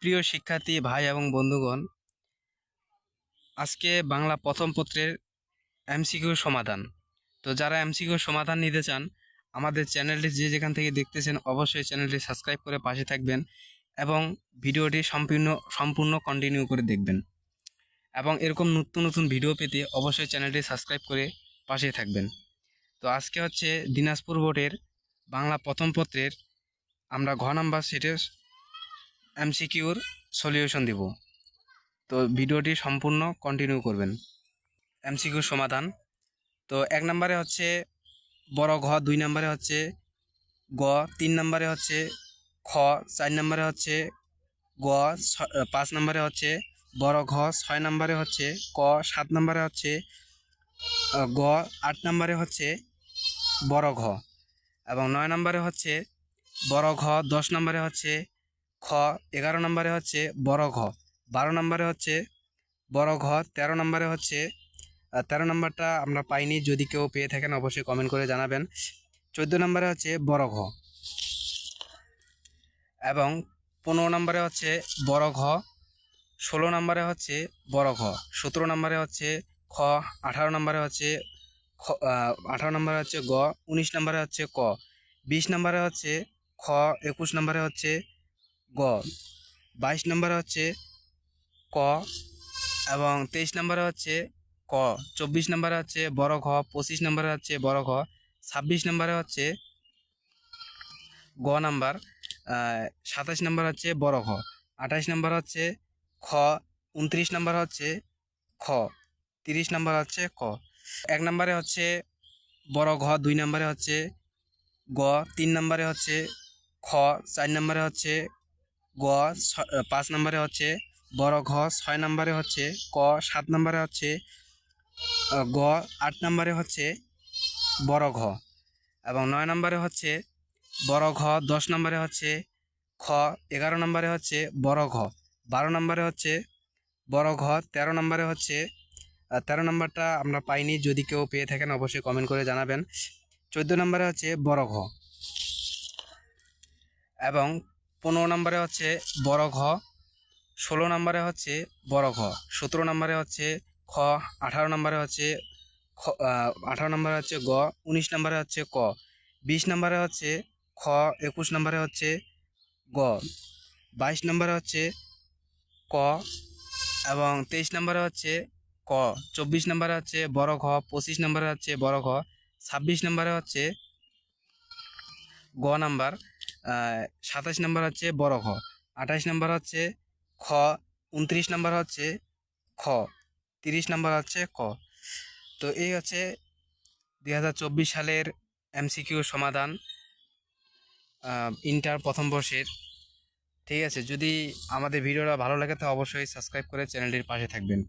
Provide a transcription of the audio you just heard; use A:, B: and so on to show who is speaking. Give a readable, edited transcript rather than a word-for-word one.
A: প্রিয় শিক্ষার্থী ভাই এবং বন্ধুগণ, আজকে বাংলা প্রথম পত্রের এমসিকিউ সমাধান। তো যারা এমসিকিউ সমাধান নিতে চান, আমাদের চ্যানেলটি যে যেখান থেকে দেখতেছেন অবশ্যই চ্যানেলটি সাবস্ক্রাইব করে পাশে থাকবেন এবং ভিডিওটি সম্পূর্ণ কন্টিনিউ করে দেখবেন। এবং এরকম নতুন নতুন ভিডিও পেতে অবশ্যই চ্যানেলটি সাবস্ক্রাইব করে পাশে থাকবেন। তো আজকে হচ্ছে দিনাজপুর বোর্ডের বাংলা প্রথম পত্রের আমরা ঘ নাম্বার সেটের এমসিকিউর সলিউশন দিব। তো ভিডিওটি সম্পূর্ণ কন্টিনিউ করবেন। এমসিকিউ সমাধান। তো ১ নম্বরে হচ্ছে বড় ঘ, ২ নম্বরে হচ্ছে গ, ৩ নম্বরে হচ্ছে খ, ৪ নম্বরে হচ্ছে গ, ৫ নম্বরে হচ্ছে বড় ঘ, ৬ নম্বরে হচ্ছে ক, ৭ নম্বরে হচ্ছে গ, ৮ নম্বরে হচ্ছে বড় ঘ এবং ৯ নম্বরে হচ্ছে বড় ঘ, ১০ নম্বরে হচ্ছে খ, ১১ নম্বরে হচ্ছে বড় ঘ, ১২ নম্বরে হচ্ছে বড় ঘ, ১৩ নম্বরে হচ্ছে ১৩ নম্বরটা আমরা পাইনি, যদি কেউ পেয়ে থাকেন অবশ্যই কমেন্ট করে জানাবেন। ১৪ নম্বরে হচ্ছে বড় ঘ এবং ১৫ নম্বরে হচ্ছে বড় ঘ, ১৬ নম্বরে হচ্ছে বড় ঘ, ১৭ নম্বরে হচ্ছে খ, ১৮ নম্বরে হচ্ছে ১৮ নম্বরে হচ্ছে গ, ১৯ নম্বরে হচ্ছে ক, ২০ নম্বরে হচ্ছে খ, ২১ নম্বরে হচ্ছে গ, ২২ নম্বরে হচ্ছে ক এবং ২৩ নম্বরে হচ্ছে ক, ২৪ নম্বরে হচ্ছে বড় ঘ, ২৫ নম্বরে হচ্ছে বড় ঘ, ২৬ নম্বরে হচ্ছে গ নাম্বার, ২৭ নম্বর হচ্ছে বড় ঘ, ২৮ নম্বর হচ্ছে খ, ২৯ নম্বর হচ্ছে খ, ৩০ নম্বর হচ্ছে ক। ১ নম্বরে হচ্ছে বড় ঘ, ২ নম্বরে হচ্ছে গ, ৩ নম্বরে হচ্ছে খ, ৪ নম্বরে হচ্ছে গ, ৫ নম্বরে হচ্ছে বড় ঘ, ৬ নম্বরে হচ্ছে ক, ৭ নম্বরে হচ্ছে গ, ৮ নম্বরে হচ্ছে বড় ঘ এবং ৯ নম্বরে হচ্ছে বড় ঘ, ১০ নম্বরে হচ্ছে খ, ১১ নম্বরে হচ্ছে বড় ঘ, ১২ নম্বরে হচ্ছে বড় ঘ, ১৩ নম্বরে হচ্ছে ১৩ নম্বরটা আমরা পাইনি, যদি কেউ পেয়ে থাকেন অবশ্যই কমেন্ট করে জানাবেন। ১৪ নম্বরে হচ্ছে বড় ঘ এবং ১৫ নম্বরে হচ্ছে বড় ঘ, ১৬ নম্বরে হচ্ছে বড় ঘ, ১৭ নম্বরে হচ্ছে খ, ১৮ নম্বরে হচ্ছে ১৮ নম্বরে হচ্ছে গ, ১৯ নম্বরে হচ্ছে ক, ২০ নম্বরে হচ্ছে খ, ২১ নম্বরে হচ্ছে গ, ২২ নম্বরে হচ্ছে ক এবং ২৩ নম্বরে হচ্ছে ক, ২৪ নম্বরে হচ্ছে বড় ঘ, ২৫ নম্বরে হচ্ছে বড় ঘ, ২৬ নম্বরে হচ্ছে গ নাম্বার, ২৭ নম্বর হচ্ছে বড় ঘ, ২৮ নম্বর হচ্ছে খ, ২৯ নম্বর হচ্ছে খ, ৩০ নম্বর হচ্ছে ক। তো এই হচ্ছে ২০২৪ সালের এমসিকিউ সমাধান ইন্টার প্রথম বর্ষের। ঠিক আছে, যদি আমাদের ভিডিওটা ভালো লাগে তো অবশ্যই সাবস্ক্রাইব করে চ্যানেলটির পাশে থাকবেন।